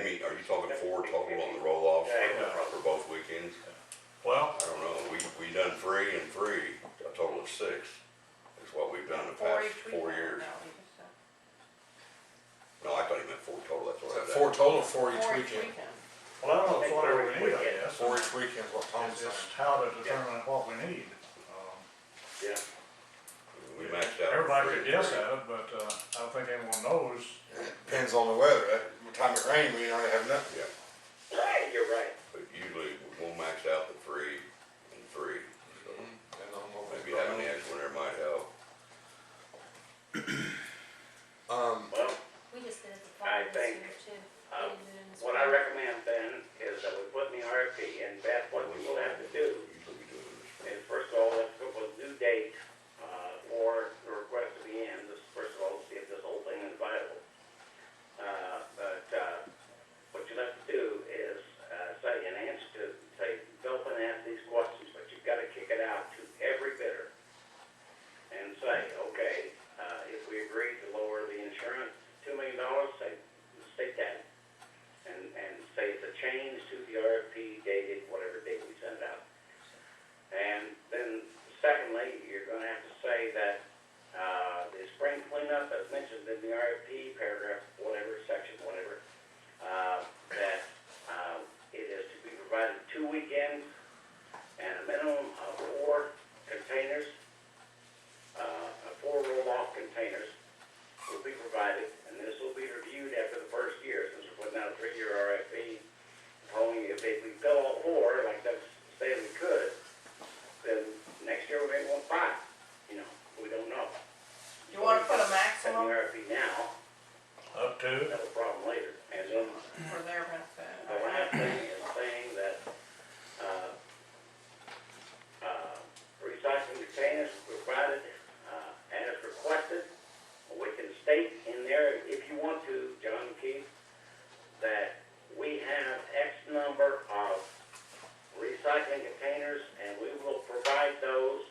mean, are you talking 4 total on the roll-off Yeah. for both weekends? Well, I don't know, we done 3 and 3, a total of 6, is what we've done the 4 past each 4 weekend. years. No, he just said No, I thought he meant 4 total, that's Is what I that was 4 total, 4 each 4 each weekend? weekend. well, I don't know, it's whatever we need, I guess. 4 each weekend is what Tom's It's saying. just how to determine what we need. Yeah. We maxed out. Everybody 3 could and guess 3. at it, but, I don't think anyone knows. Depends on the weather. At the time it rained, we didn't really have nothing. Yeah, Right, you're right. but usually we'll max out the 3 and 3, so And on what was maybe going having the on. extra one there might help. Well, We just did it the I fall this think, year too. uh, We didn't do it in the what I spring. recommend then is that we put in the RFP, and Beth, what we will have to do Usually we do it in the spring. is, first of all, let's go with a new date, for the request to be in. This, first of all, see if this whole thing is viable. What you'll have to do is, say, in answer to, say, Bill can ask these questions, but you've gotta kick it out to every bidder and say, okay, if we agree to lower the insurance $2 million, say, state that. And say it's a change to the RFP dated, whatever date we send out. And then secondly, you're gonna have to say that, the spring cleanup, as mentioned in the RFP, paragraph, whatever, section, whatever, that, it is to be provided 2 weekends and a minimum of 4 containers, 4 roll-off containers will be provided, and this will be reviewed after the first year, since we're putting out a 3-year RFP. Only if we fill all 4, like that's saying we could, then next year we may want 5, you know, we don't know. Do you wanna put a Send the maximum RFP now, Up to, have a problem later, and then for their benefit? the last thing is saying that, recycling containers provided, as requested. We can state in there, if you want to, John and Keith, that we have X number of recycling containers, and we will provide those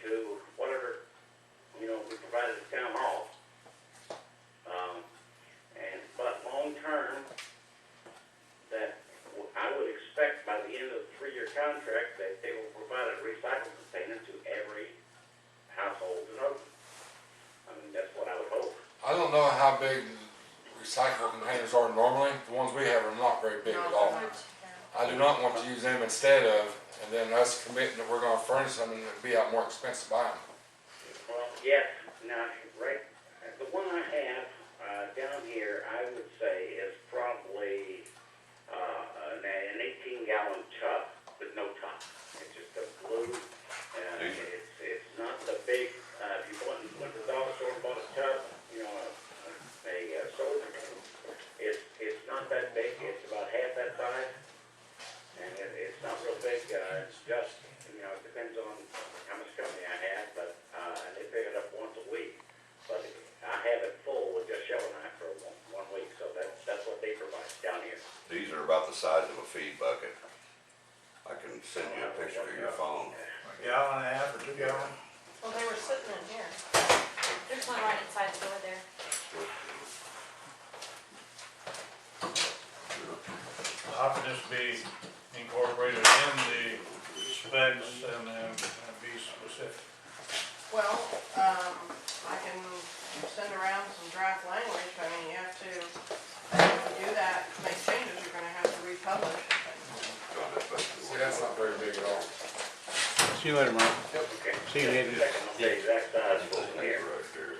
to whatever, you know, we provided at town hall. But long term, that I would expect by the end of the 3-year contract that they will provide a recycling container to every household in Odon. I mean, that's what I would hope. I don't know how big recycling containers are normally. The ones we have are not very big at all. I do not want to use them instead of, and then us committing that we're gonna furnish them and it'd be out more expensive to buy them. Well, yes, now, right, the one I have, down here, I would say is probably, an 18-gallon tub with no top. It's just a blue, it's not the big, if you went to the dollar store and bought a tub, you know, a soda, it's not that big, it's about half that size. And it's not real big, it's just, you know, it depends on how much company I have, but, and they pick it up once a week. But I have it full with just shell and I for one week, so that's what they provide down here. These are about the size of a feed bucket. I can send you a picture to your phone. a gallon and a half or 2 gallons. Well, they were sitting in here. There's one right inside the door there. How can this be incorporated in the specs and then be specific? Well, I can send around some draft language. I mean, you have to do that, make changes, you're gonna have to republish. See, that's not very big at all. See you later, Mark. Okay. See you later. Second, I'll tell you exact size for them here. Right there.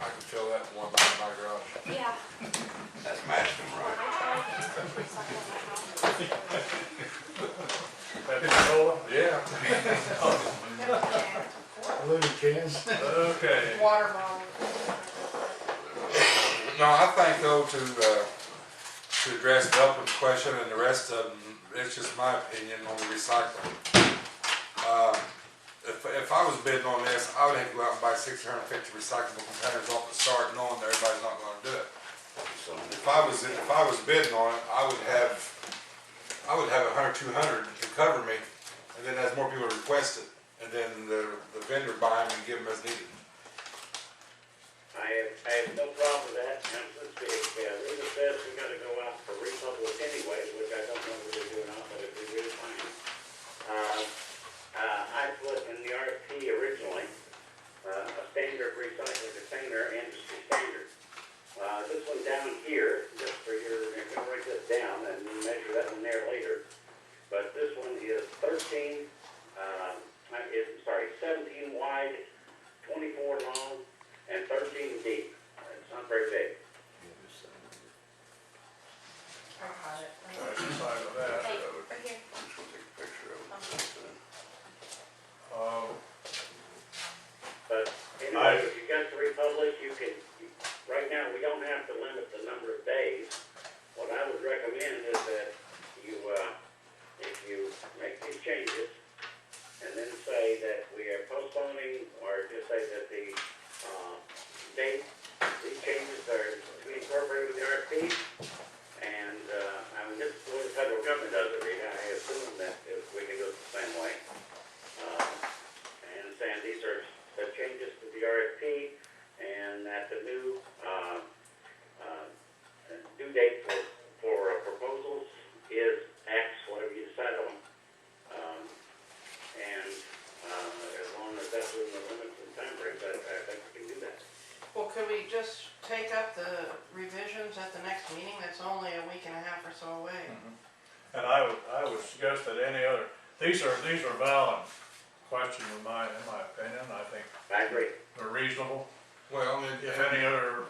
I can fill that in one in my garage. Yeah. That's matched them When right. I tried to recycle my house, Pepsi-Cola? Yeah. Aluminum cans. Okay. Water bottles. No, I think though to address the upward question and the rest of them, it's just my opinion on the recycling. If I was bidding on this, I would have to go out and buy 650 recyclable containers off the start, knowing that everybody's not gonna do it. If I was bidding on it, I would have 100, 200 to cover me, and then as more people request it, and then the vendor buy them and give them as needed. I have no problem with that, and since the legal says we gotta go recommend is that you, if you make these changes, and then say that we are postponing, or just say that the, date, these changes are to be incorporated with the RFP, and, I mean, this is the way the federal government does it, I assume that if we can do it the same way. And saying these are the changes to the RFP, and that the new, due date for proposals is X, whatever you decide on. And, as long as that's within the limits and timeframes, I think we can do that. Well, could we just take up the revisions at the next meeting? That's only a week and a half or so away. And I would suggest that any other, these are valid questions in my opinion. I think I agree. they're reasonable. Well, If any other,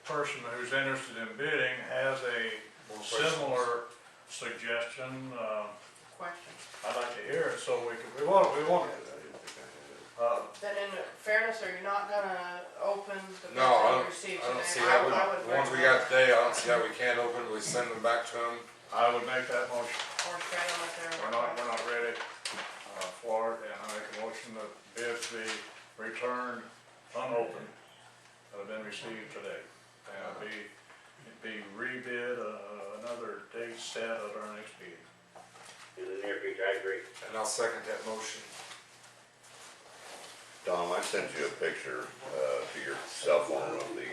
person who's interested in bidding has a similar suggestion, Question. I'd like to hear it, so we want, Then in fairness, are you not gonna open the bids no, I that you don't, received I don't today? see how we, I would the ones we recommend got today, I don't see how we can't open, we send them back to them. I would make that motion. Or straight on with their. We're not ready, for it, and I make a motion that bids be returned unopened that have been received today. And it'd be rebid, another date set at our next meeting. In the near future, I agree. And I'll second that motion. Tom, I sent you a picture, to your cell phone of the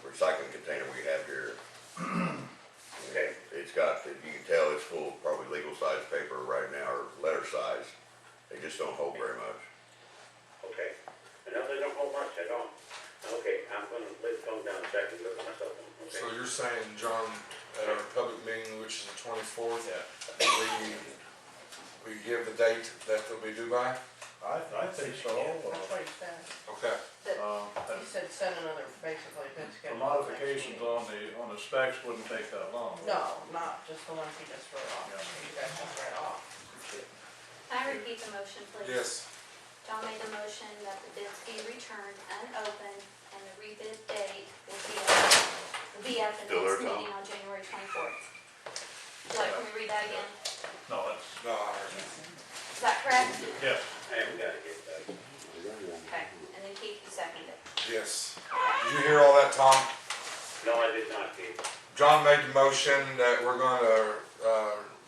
recycling container we have here. Okay. It's got, you can tell it's full of probably legal size paper right now, or letter size. They just don't hold very much. Okay. No, they don't hold much at all. Okay, I'm gonna lay the phone down a second, look at my cell phone, okay? So you're saying, John, at our public meeting, which is the 24th, we give the date that they'll be due by? I think so. That's what he said. Okay. He said send another, basically, bid The schedule. modifications on the specs wouldn't take that long. No, not just the ones he just wrote off, Yeah. you guys just read off. Can I repeat the motion, please? Yes. John made the motion that the bids be returned unopened and the rebid date will be at the Still next there, Tom? meeting on January 24th. Can we read that again? No, that's, No, I heard you. Is that correct? yes. I haven't got it yet, though. Okay, and then Keith, you seconded. Yes. Did you hear all that, Tom? No, I did not, Keith. John made the motion that we're gonna,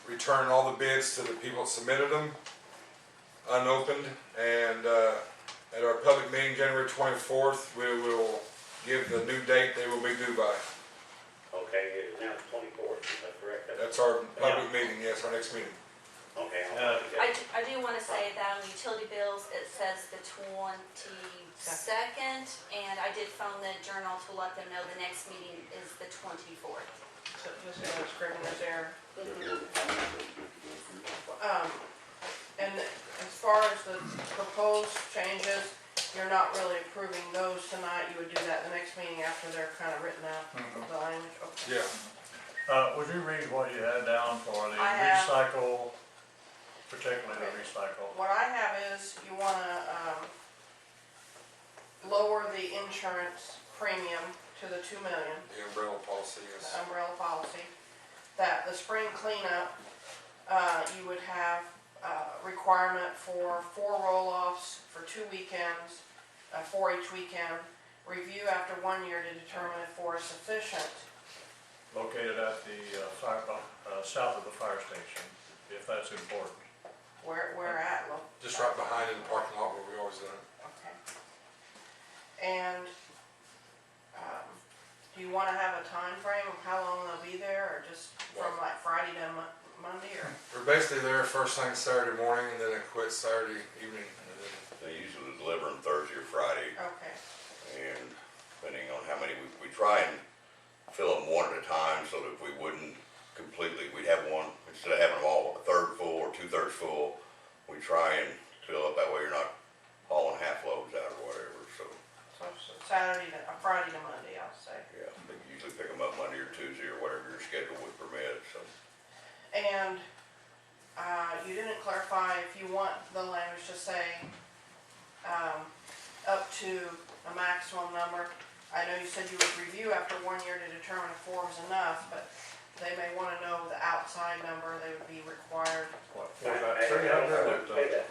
return all the bids to the people that submitted them, unopened, and, at our public meeting, January 24th, we will give the new date they will be due by. Okay, it's now the 24th, is that correct? That's our public meeting, yes, our next meeting. Okay. I do want to say that on the utility bills, it says the 22nd, and I did phone the Journal to let them know the next meeting is the 24th. So just gonna scrivener's error. And as far as the proposed changes, you're not really approving those tonight, you would do that the next meeting after they're kind of written out, the language. Okay. Yeah. Would you read what you had down for the I have- recycle, particularly the recycle? What I have is, you wanna, lower the insurance premium to the 2 million. The umbrella policy, yes. The umbrella policy, that the spring cleanup, you would have requirement for 4 roll-offs for 2 weekends, for each weekend, review after 1 year to determine if 4 is sufficient. Located at the south of the fire station, if that's important. Where at, look? Just right behind in the parking lot where we always done it. Okay. And, do you wanna have a time frame of how long they'll be there, or just from like Friday to Monday, or? We're basically there first thing Saturday morning, and then it quits Saturday evening, and then They usually deliver them Thursday or Friday, Okay, and depending on how many, we try and fill them one at a time, so that if we wouldn't completely, we'd have one, instead of having them all a third full or 2/3 full, we try and fill up, that way you're not hauling half loads out or whatever, so, so Saturday to, Friday to Monday, I'll say. yeah, they usually pick them up Monday or Tuesday or whatever your schedule would permit, so. And, you didn't clarify if you want the language to say, up to a maximum number. I know you said you would review after 1 year to determine if 4 was enough, but they may wanna know the outside number, they would be required. What, for that I don't 300 say that.